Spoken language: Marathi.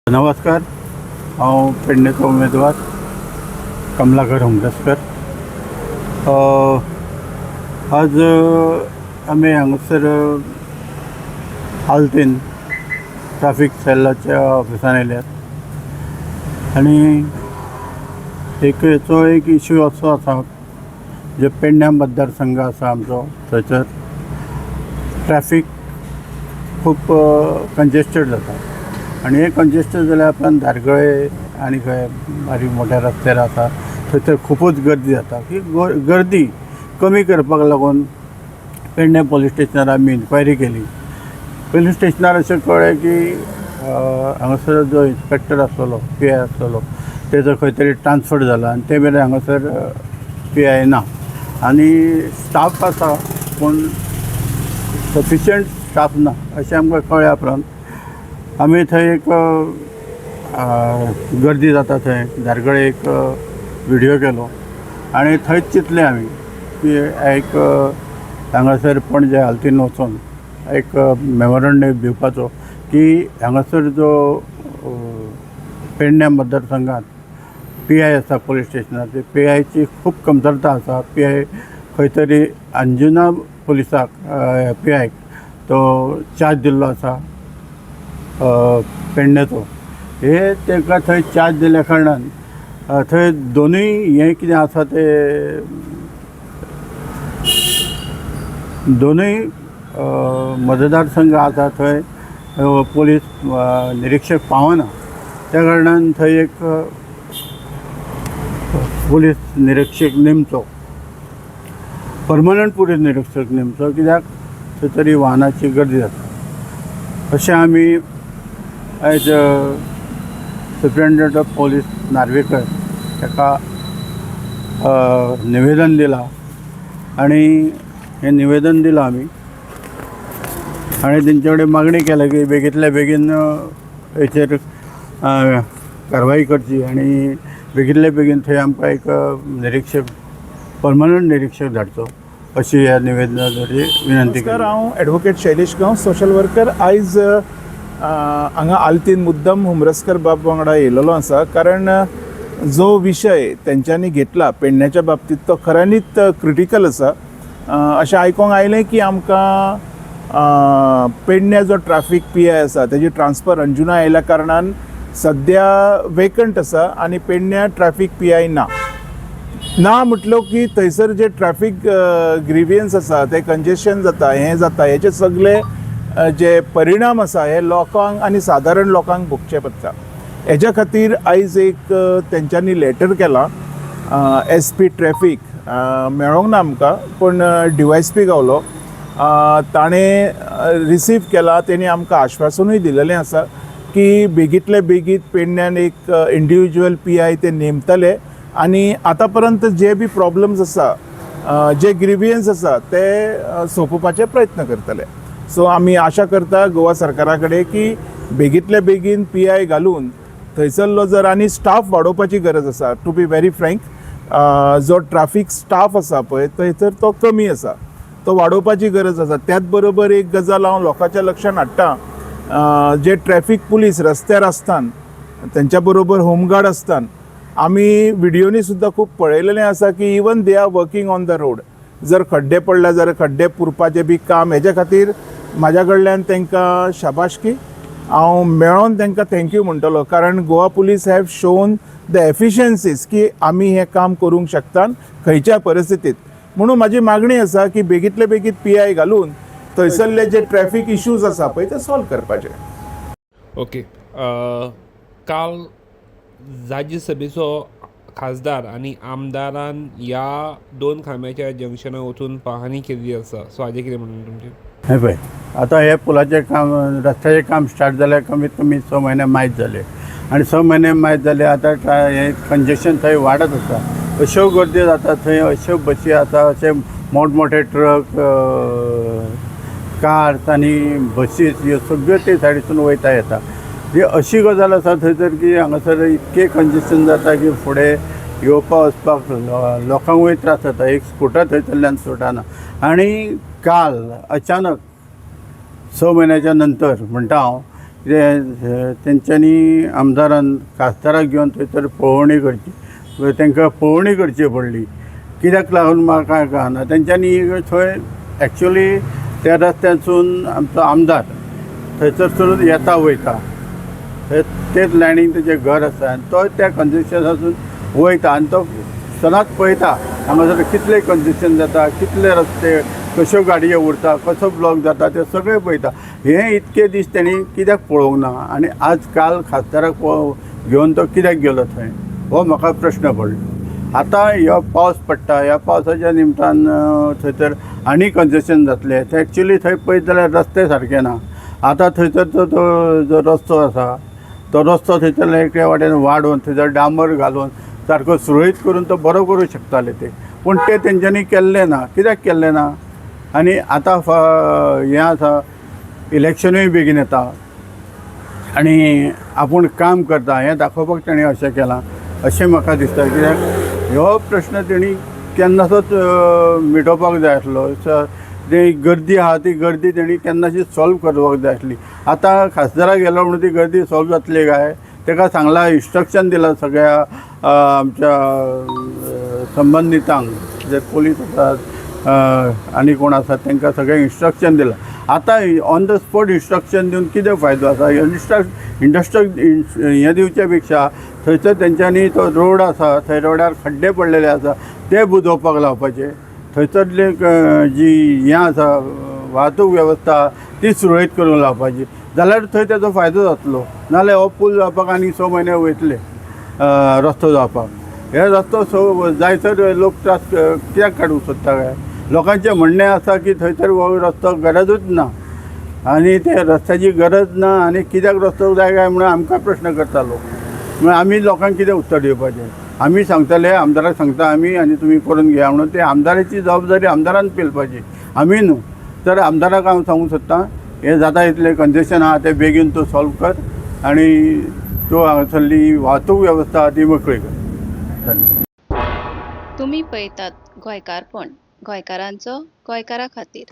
नमस्कार, हांव पेडणेचो उमेदवार कमलाकर हुमरसकर. आज आमी हांगासर आल्तीन ट्राफीक सेलाच्या ऑफिसान आयल्यात आनी एक इश्यू असो आसा जे पेडण्या मतदारसंघ आसा आमचो, थंयसर ट्रॅफीक खूब कंजेस्टेड जाता. आनी हे कंजेस्टेड जाल्यार आपल्यान धारगळे आनी खंय बारीक मोठ्या रस्त्यार आसा थंयसर खुबूच गर्दी जाता. ही गर्दी कमी करपाक लागून पेडणे पुलीस स्टेशनार आमी इन्क्वायरी केली. पुलीस स्टेशनार अशें कळ्ळें की हांगासर जो इन्स्पेक्टर आसलो, PI आसलो, तेजो खंय तरी ट्रान्सफर जाला आनी ते मेरेन हांगासर PI ना. आनी स्टाफ आसा पूण सफिशियंट स्टाफ ना अशें आमकां कळ्ळ्या उपरांत आमी थंय एक गर्दी जाता थंय धारगळे एक व्हिडियो केलो आनी थंयच चिंतलें आमी की एक हांगासर पणजे आल्तीन वचून एक मेमोरंडम दिवपाचो की हांगासर जो पेडण्या मतदारसंघात PI आसा पुलीस स्टेशनार, ते PIची खूब कमतरता आसा. PI खंय तरी अंजुना पुलिसाक PIक तो चार्ज दिल्लो आसा पेडण्याचो. हे ताका थंय चार्ज दिल्या कारणान थंय दोनूय हें कितें आसा ते दोनूय मतदारसंघ आसा थंय पुलीस निरीक्षक पावना. त्या कारणान थंय एक पुलीस निरीक्षक नेमचो, परमनंट पुलीस निरीक्षक नेमचो, कित्याक थंय तरी वाहनाची गर्दी जाता. अशें आमी आयज सुप्रिटेंडंट ऑफ पुलीस नार्वेकर ताका निवेदन दिलां आनी हें निवेदन दिलां आमी आनी तेंचे कडेन मागणी केल्या की बेगींतल्या बेगीन हेचेर कारवाई करची आनी बेगींतल्या बेगीन थंय आमकां एक निरीक्षक, परमनंट निरीक्षक धाडचो अशी ह्या निवेदनाची विनंती केली. हांव एडवोकेट शैलेश गांव, सोशल वर्कर. आयज हांगा आल्तीन मुद्दम हुमरसकर बाब वांगडा येयलेलो आसा कारण जो विशय तेंच्यांनी घेतला पेडण्याच्या बाबतींत तो खऱ्यांनीच क्रिटिकल आसा. अशें आयकोंक आयलें की आमकां पेडण्या जो ट्रॅफिक PI आसा तेजी ट्रान्सफर अंजुना आयल्या कारणान सद्या वेकंट आसा आनी पेडण्या ट्रॅफिक PI ना म्हटलो की थंयसर जे ट्रॅफिक ग्रिवियन्स आसा ते कंजेशन जाता, हें जाता, हेचे सगळे जे परिणाम आसा हे लोकांक आनी सादारण लोकांक भोगचे पडटा. हेज्या खातीर आयज एक तेंच्यांनी लेटर केला SP ट्रॅफिक, मेळोंक ना आमकां पूण DYSP गावलो, ताणें रिसीव केला. तेणी आमकां आश्वासनूय दिलेलें आसा की बेगींतले बेगीन पेडण्यान एक इंडिविज्युअल PI ते नेमतले आनी आतां पर्यंत जे बी प्रॉब्लम्स आसा, जे ग्रिवियन्स आसा ते सोंपोवपाचे प्रयत्न करतले. सो आमी आशा करता गोवा सरकारा कडेन की बेगींतले बेगीन PI घालून थंयसरलो जर आनी स्टाफ वाडोवपाची गरज आसा. टू बी व्हेरी फ्रँक, जो ट्रॅफिक स्टाफ आसा पळय थंयसर तो कमी आसा, तो वाडोवपाची गरज आसा. त्याच बरोबर एक गजाल हांव लोकांच्या लक्षांत हाडटा, जे ट्रॅफिक पुलीस रस्त्यार आसतात तेंच्या बरोबर होमगार्ड आसतात, आमी व्हिडियोनी सुद्दां खूब पळयलेलें आसा की even they are working on the road. जर खड्डे पडल्या जाल्यार खड्डे पुरपाचें बी काम, हेज्या खातीर म्हाज्या कडल्यान तांकां शाबासकी, हांव मेळोन तांकां थँक्यू म्हणटलो कारण Goa police have shown the efficiencies की आमी हें काम करूंक शकतात खंयच्या परिस्थितीत. म्हणून म्हाजी मागणी आसा की बेगींतले बेगीन PI घालून थंयसरले जे ट्रॅफिक इश्यूज आसा पळय ते सॉल्व करपाचे. ओके, काल राज्यसभेचो खासदार आनी आमदारान ह्या दोन खांब्याच्या जंक्शनार वचून पाहणी केल्ली आसा. सो हाजें कितें म्हणून तुमचें? हे पळय, आतां हे पुलाचें काम, रस्त्याचें काम स्टार्ट जाल्यार कमीत कमी 6 म्हयने मायज जाले आनी 6 म्हयने मायज जाले. आतां हें कंजेशन थंय वाडत आसा, अश्यो गर्दी जाता थंय, अश्यो बसी आसा, अशे मोठमोठे ट्रक, कार्स आनी बसीस ह्यो सगळ्यो ते सायडीसून वयता येता. ही अशी गजाल आसा थंयसर की हांगासर इतकें कंजेशन जाता की फुडें येवपा वचपाक लोकांकूय त्रास जाता. एक स्कुटर थंयसरल्यान सुटना. आनी काल अचानक 6 म्हयन्याच्या नंतर म्हणटा हांव तेंच्यांनी आमदारान खासदाराक घेवन थंयसर पळोवणी करची, तांकां पळोवणी करची पडली. कित्याक लागून म्हाका कळना. तेंच्यांनी थंय एक्चुली त्या रस्त्यासून आमचो आमदार थंयसर येता वयता, तेच लायनीन तेजें घर आसा आनी तो त्या कंजेशनासून वयता आनी तो सदांच पळयता हांगासर कितलें कंजेशन जाता, कितले रस्ते, कश्यो गाडयो उरता, कसो ब्लॉक जाता, तें सगळें पळयता. हें इतके दीस तेणी कित्याक पळोवंक ना आनी आज काल खासदाराक घेवन तो कित्याक गेलो थंय, हो म्हाका प्रश्न पडलो. आतां ह्यो पावस पडटा, ह्या पावसाच्या निमतान थंयसर आनी कंजेशन जातलें. तें एक्चुली थंय पळयत जाल्यार रस्ते सारके ना. आतां थंयसरचो तो जो रस्तो आसा तो रस्तो थंयसर एके वाटेन वाडोवन थंयसर डांबर घालून सारको सुरळीत करून तो बरो करूं शकताले ते, पूण ते तेंच्यांनी केल्लें ना. कित्याक केल्लें ना? आनी आतां हें आसा, इलेक्शनूय बेगीन येता आनी आपूण काम करता हें दाखोवपाक तेणें अशें केलां अशें म्हाका दिसता. कित्याक ह्यो प्रश्न तेणी केन्नाचोच मिटोवपाक जाय आसलो. जी गर्दी आहा ती गर्दी तेणी केन्नाची सॉल्व करपाक जाय आसली. आतां खासदाराक गेलो म्हणून ती गर्दी सॉल्व जातली काय? ताका सांगलां, इन्स्ट्रक्शन दिलां सगळ्या आमच्या संबंधितांक, जे पोलीस आसात आनी कोण आसात तांकां सगळें इन्स्ट्रक्शन दिलां. आतां ऑन द स्पॉट इन्स्ट्रक्शन दिवन कितें फायदो आसा? हें दिवचे पेक्षा थंयसर तेंच्यांनी तो रोड आसा, थंय रोडार खड्डे पडलेले आसा ते बुजोवपाक लावपाचे. थंयसरले जी हें आसा वाहतूक वेवस्था ती सुरळीत करून लावपाची, जाल्यार थंय तेजो फायदो जातलो. नाजाल्यार हो पूल जावपाक आनी 6 म्हयने वयतले रस्तो जावपाक. हे रस्तो जायसर लोक त्रास कित्याक काडूंक सोदता काय? लोकांचें म्हणणें आसा की थंयसर हो रस्तो गरजूच ना आनी ते रस्त्याची गरज ना आनी कित्याक रस्तो जाय काय म्हणून आमकां प्रश्न करता लोक. म्हणून आमी लोकांक कितें उत्तर दिवपाचें? आमी सांगतले, आमदाराक सांगता आमी आनी तुमी करून घेया म्हणून. ते आमदाराची जबाबदारी आमदारान पेलपाची, आमी न्हू. तर आमदाराक हांव सांगूंक सोदतां, हें जाता इतलें कंजेशन आहा तें बेगीन तूं सॉल्व कर आनी तूं हांगासरली वाहतूक वेवस्था आहा ती मोकळी कर. धन्यवाद. तुम्ही पळयतात गोंयकारपण, गोंयकारांचो गोंयकारा खातीर.